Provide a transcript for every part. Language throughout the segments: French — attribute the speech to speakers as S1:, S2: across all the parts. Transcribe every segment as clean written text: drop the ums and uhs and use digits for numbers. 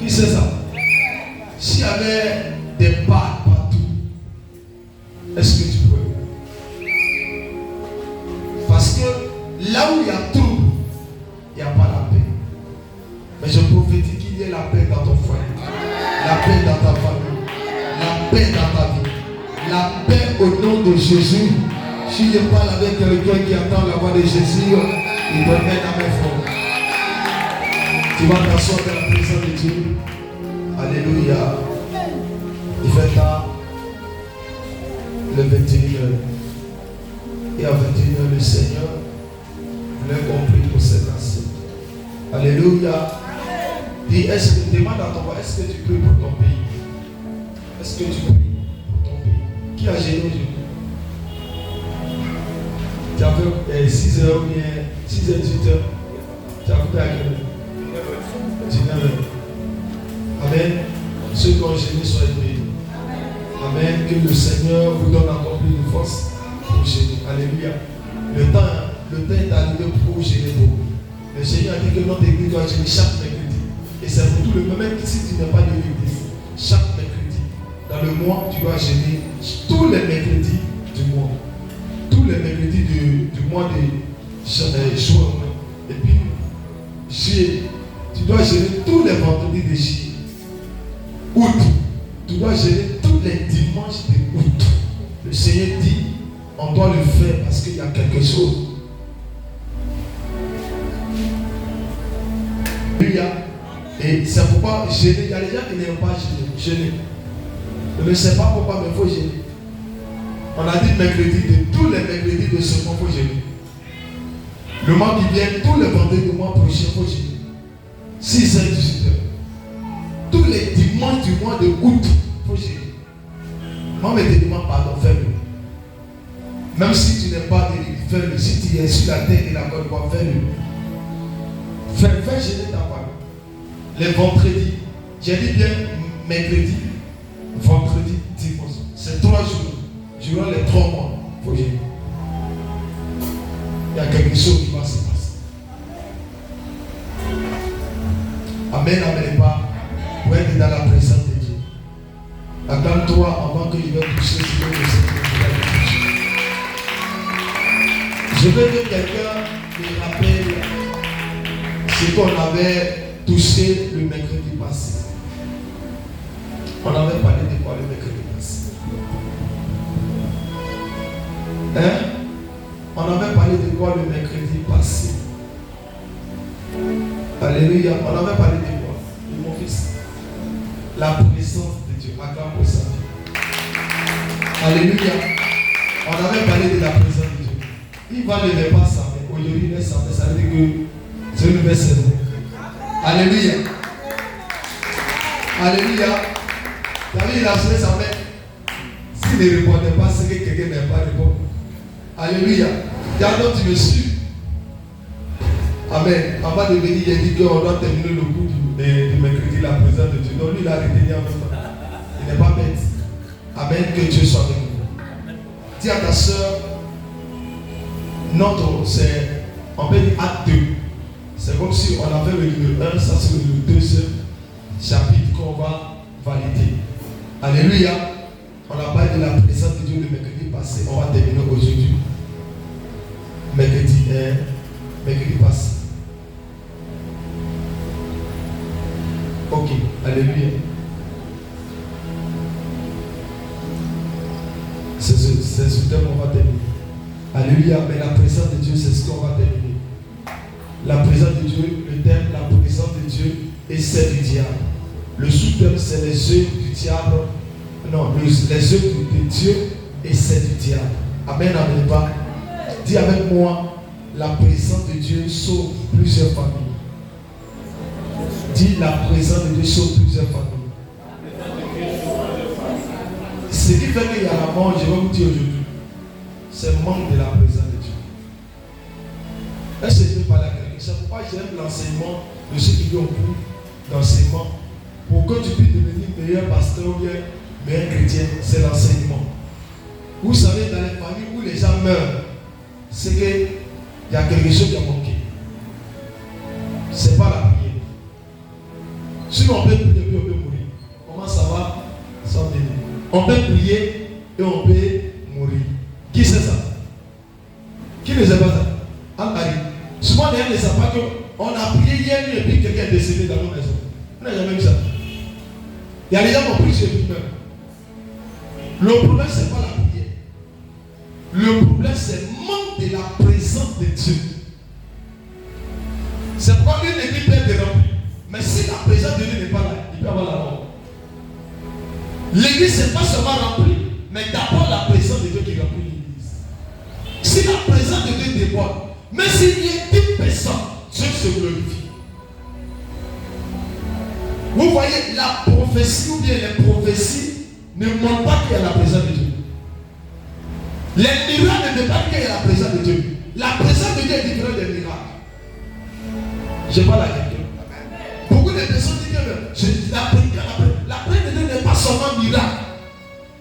S1: Qui sait ça? S'il y avait des pas partout, est-ce que tu peux? Parce que là où il y a trouble, il n'y a pas la paix. Mais je prophétise qu'il y ait la paix dans ton foyer, la paix dans ta famille, la paix dans ta vie, la paix au nom de Jésus. Si je parle avec quelqu'un qui entend la voix de Jésus, il doit mettre à mes fort. Tu vas t'asseoir dans la présence de Dieu. Alléluia. Il fait tard. Le 21h. Et à 21h, le Seigneur voulait compris pour cette nation. Alléluia. Dis, demande à ton voix, est-ce que tu pries pour ton pays? Est-ce que tu pries pour ton pays? Qui a gêné aujourd'hui? Tu as fait 6h ou bien 6h, 18h. Tu as coupé à quelle heure? 19h. Amen. Ceux qui ont gêné, soyez bénis. Amen. Que le Seigneur vous donne encore plus de force pour gêner. Alléluia. Le temps est arrivé pour gêner beaucoup. Le Seigneur a dit que notre église doit gêner chaque mercredi. Et c'est pour tout le monde, même si tu n'es pas de l'église, chaque mercredi, dans le mois, tu dois gêner tous les mercredis du mois. Tous les mercredis du mois de juin. Et puis, juillet, tu dois gêner tous les vendredis de juillet. Août, tu dois gêner tous les dimanches de août. Le Seigneur dit, on doit le faire parce qu'il y a quelque chose. Et c'est pourquoi gêner. Il y a des gens qui n'aiment pas gêner. Je ne sais pas pourquoi, mais il faut gêner. On a dit mercredi, de tous les mercredis de ce mois, il faut gêner. Le mois qui vient, tous les vendredis du mois prochain, il faut gêner. 6h, 18h. Tous les dimanches du mois de août, il faut gêner. Moi, je te demande pardon, fais-le. Même si tu n'es pas de fais-le. Si tu es sur la terre et la côte, fais-le. Fais gêner ta femme. Les vendredis, j'ai dit bien mercredi, vendredi, dimanche. C'est 3 jours. Durant les 3 mois, il faut gêner. Il y a quelque chose qui va se passer. Amen, amen, pas. Pour être dans la présence de Dieu. Attends-toi avant que je vais toucher ce que je sais que je vais toucher. Je veux que quelqu'un me rappelle ce qu'on avait touché le mercredi passé. On avait parlé de quoi le mercredi passé? Hein? On avait parlé de quoi le mercredi passé? Alléluia. On avait parlé de quoi? De mon fils. La présence de Dieu. Acclame pour ça. Alléluia. On avait parlé de la présence de Dieu. Il va lever pas ça, mais aujourd'hui il laisse ça. Ça veut dire que Dieu le met ses mains. Alléluia. Alléluia. David il a sonné sa main. S'il ne répondait pas, c'est que quelqu'un n'a pas répondu. Alléluia. Gardons, tu me suis. Amen. Avant de venir, il a dit qu'on doit terminer le coup du mercredi, la présence de Dieu. Donc lui, il a retenu en même temps. Il n'est pas bête. Amen. Que Dieu soit avec nous. Dis à ta soeur, on peut dire acte 2. C'est comme si on avait le numéro 1, ça c'est le deuxième chapitre qu'on va valider. Alléluia. On a parlé de la présence de Dieu le mercredi passé. On va terminer aujourd'hui. Mercredi passé. Ok. Alléluia. C'est ce thème qu'on va terminer. Alléluia. Mais la présence de Dieu, c'est ce qu'on va terminer. La présence de Dieu, le thème, la présence de Dieu et celle du diable. Le sous-thème, c'est les œuvres du diable. Non, les œuvres de Dieu et celle du diable. Amen, amen, pas. Dis avec moi, la présence de Dieu sauve plusieurs familles. Dis, la présence de Dieu sauve plusieurs familles. Ce qui fait qu'il y a la mort, je vais vous dire aujourd'hui, c'est le manque de la présence de Dieu. Est-ce que je ne peux pas la quelqu'un? C'est pourquoi j'aime l'enseignement de ceux qui viennent au cours d'enseignement. Pour que tu puisses devenir meilleur pasteur ou bien meilleur chrétien, c'est l'enseignement. Vous savez, dans les familles où les gens meurent, c'est qu'il y a quelque chose qui a manqué. Ce n'est pas la prière. Sinon, on peut prier et on peut mourir. Comment ça va? Sans venir. On peut prier et on peut mourir. Qui sait ça? Qui ne sait pas ça? Anne-Marie. Souvent, les gens ne savent pas qu'on a prié hier nuit et puis quelqu'un est décédé dans nos maisons. On n'a jamais vu ça. Il y a des gens qui ont prié et puis meurent. Le problème, ce n'est pas la prière. Le problème, c'est le manque de la présence de Dieu. C'est pourquoi une église peut être remplie. Mais si la présence de Dieu n'est pas là, il peut avoir la mort. L'église, ce n'est pas seulement remplie, mais d'abord la présence de Dieu qui remplit l'église. Si la présence de Dieu déborde, même s'il y a 10 personnes, Dieu se glorifie. Vous voyez, la prophétie ou bien les prophéties ne montrent pas qu'il y a la présence de Dieu. Les miracles ne montrent pas qu'il y a la présence de Dieu. La présence de Dieu est différente des miracles. Je parle à quelqu'un. Beaucoup de personnes disent que la présence de Dieu n'est pas seulement miracle.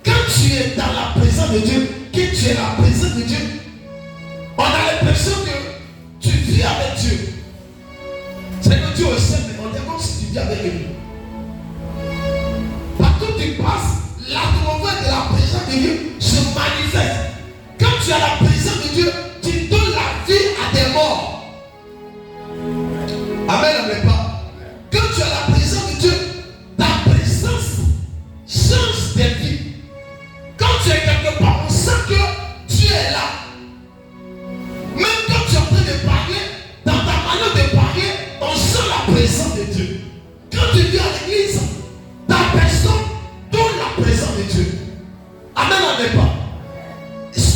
S1: Quand tu es dans la présence de Dieu, que tu es la présence de Dieu, on a l'impression que tu vis avec Dieu. C'est que Dieu aussi, mais on est comme si tu vis avec lui. Partout où tu passes, l'atmosphère de la présence de Dieu se manifeste. Quand tu as la présence de Dieu, tu donnes la vie à des morts. Amen, amen pas. Quand tu as la présence de Dieu, ta présence change des vies. Quand tu es quelque part, on sent que tu es là. Même quand tu es en train de parler, dans ta manière de parler, on sent la présence de Dieu. Quand tu viens à l'église, ta personne donne la présence de Dieu. Amen, amen pas.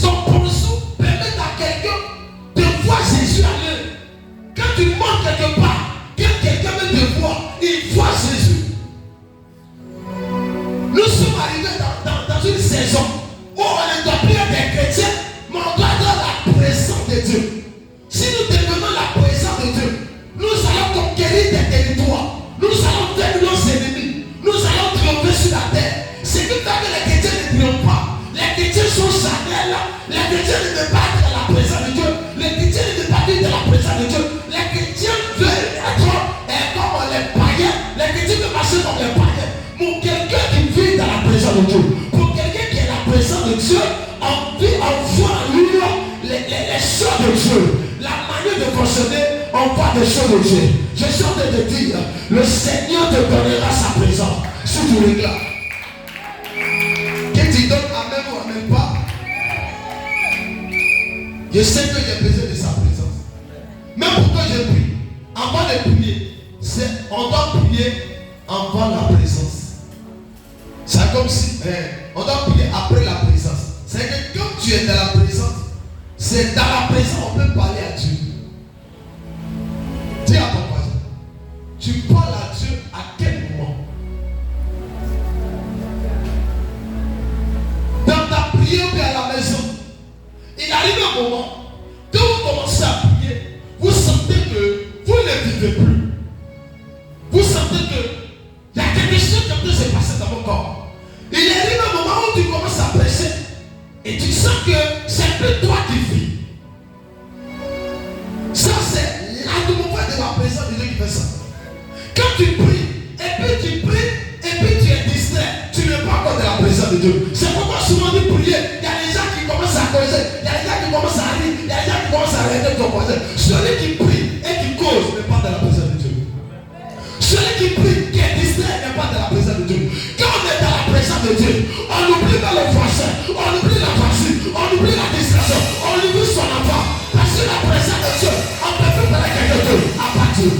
S1: Ton bonjour permet à quelqu'un de voir Jésus à l'œuvre. Quand tu montes quelque part, quand quelqu'un veut te voir, il voit Jésus. Nous sommes arrivés dans une saison où on ne doit plus être des chrétiens, mais on doit avoir la présence de Dieu. Si nous devenons la présence de Dieu, nous allons conquérir des territoires. Nous allons vaincre nos ennemis. Nous allons triompher sur la terre. Ce qui fait que les chrétiens ne triomphent pas. Les chrétiens sont charnels. Les chrétiens ne veulent pas être dans la présence de Dieu. Les chrétiens ne veulent pas être dans la présence de Dieu. Les chrétiens veulent être comme les païens. Les chrétiens veulent marcher comme les païens. Pour quelqu'un qui vit dans la présence de Dieu, pour quelqu'un qui est dans la présence de Dieu, on voit en lui les choses de Dieu. La manière de fonctionner, on voit des choses de Dieu. Je suis en train de dire, le Seigneur te donnera sa présence. Si tu regardes. Que tu donnes amen ou amen pas. Je sais que j'ai besoin de sa présence. Même pourquoi je prie. Avant de prier, on doit prier avant la présence. C'est comme si on doit prier après la présence. C'est que quand tu es dans la présence, c'est dans la présence qu'on peut parler à Dieu. Dis à ton voisin, tu parles à Dieu à quel moment? Dans ta prière ou à la maison, il arrive un moment, quand vous commencez à prier, vous sentez que vous ne vivez plus. Vous sentez que il y a quelque chose qui peut se passer dans vos corps. Il arrive un moment où tu commences à prêcher et tu sens que c'est plus toi qui vis. Ça, c'est l'atmosphère de la présence de Dieu qui fait ça. Quand tu pries, et puis tu pries, et puis tu es distrait, tu n'es pas encore dans la présence de Dieu. C'est pourquoi souvent tu pries, il y a des gens qui commencent à causer, il y a des gens qui commencent à rire, il y a des gens qui commencent à arrêter ton voisin. Celui qui prie et qui cause n'est pas dans la présence de Dieu. Celui qui prie, qui est distrait, n'est pas dans la présence de Dieu. Quand on est dans la présence de Dieu, on oublie dans le voisin, on oublie la fatigue, on oublie la distraction, on oublie son enfant. Parce que la présence de Dieu, on peut plus parler quelque chose à partir.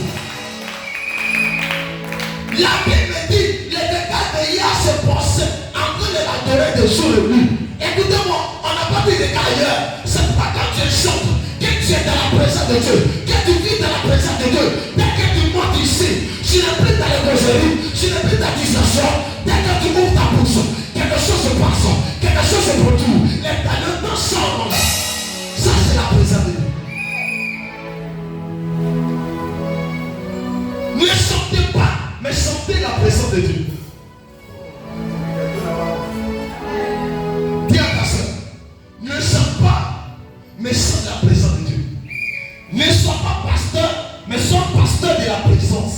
S1: La Bible dit, les dégâts de hier se passaient en train de l'adorer de jour et nuit. Écoutez-moi, on n'a pas dit dégâts ailleurs. C'est pas quand tu chantes, que tu es dans la présence de Dieu, que tu vis dans la présence de Dieu. Dès que tu montes ici, tu n'es plus dans les causeries, tu n'es plus dans la distraction. Dès que tu ouvres ta bouche, quelque chose se passe, quelque chose se produit. Les talents changent. Ça, c'est la présence de Dieu. Ne chantez pas, mais chantez la présence de Dieu. Dis à ta soeur, ne chante pas, mais chante la présence de Dieu. Ne sois pas pasteur, mais sois pasteur de la présence.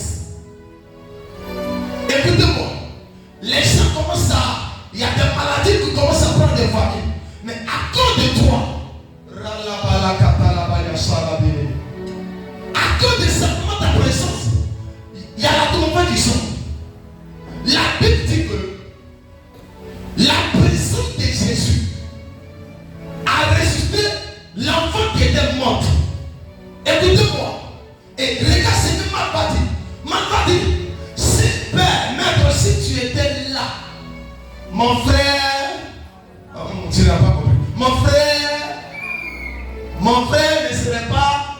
S1: contradiction. La Bible dit que la présence de Jésus a ressuscité l'enfant qui était mort. Écoutez-moi. Et regarde ce que Marc va dire. Marc va dire, si Père, Maître, si tu étais là, mon frère, tu n'as pas compris. Mon frère ne serait pas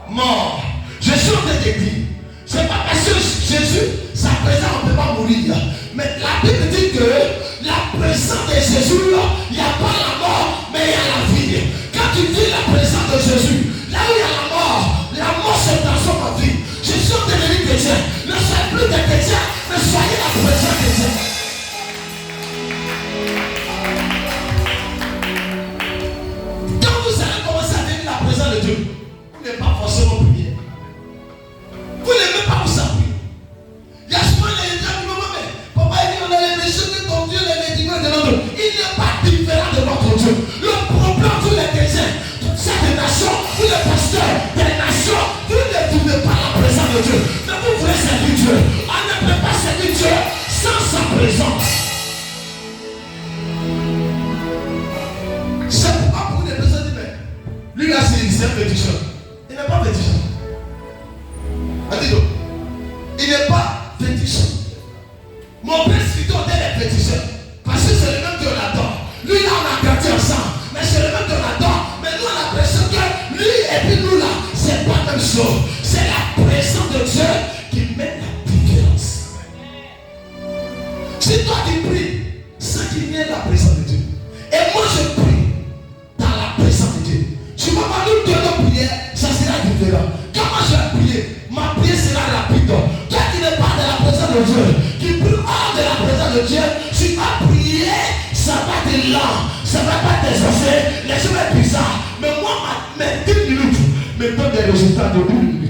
S1: mort. Je suis en train de dire, c'est pas parce que Jésus, sa présence, on ne peut pas mourir. Mais la Bible dit que la présence de Jésus, il n'y a pas la mort, mais il y a la vie. Quand tu vis la présence de Jésus, là où il y a la mort se transforme en vie. Je suis en train de dire chrétien, ne soyez plus des chrétiens, mais soyez la présence de Dieu. Quand vous allez commencer à vivre la présence de Dieu, vous n'êtes pas forcément prier. Vous n'aimez pas vous appuyer. Il y a souvent les gens qui me disent, mais papa il dit on a les méchants de ton Dieu, les divins de notre Dieu. Il n'est pas différent de votre Dieu. Le problème tous les chrétiens, cette nation, tous les pasteurs des nations, vous ne trouvez pas la présence de Dieu. Mais vous voulez servir Dieu. On ne peut pas servir Dieu sans sa présence. C'est pourquoi pour des personnes disent, mais lui là c'est un féticheur. Il n'est pas féticheur. Il n'est pas féticheur. Mon père spirituel est féticheur. Parce que c'est le même qu'on adore. Lui là on a grandi ensemble. Mais c'est le même qu'on adore. Mais nous on a l'impression que lui et puis nous là, c'est pas la même chose. C'est la présence de Dieu qui met la différence. Si toi tu pries sans qu'il y ait la présence de Dieu, et moi je prie dans la présence de Dieu, tu vas pas nous donner nos prières, ça sera différent. Comment je vais prier? Ma prière sera rapide. Toi qui n'es pas de la présence de Dieu, qui prie hors de la présence de Dieu, tu vas prier, ça va être lent, ça va pas t'exaucer, les choses sont bizarres. Mais moi, mes 10 minutes me donnent des résultats de bout.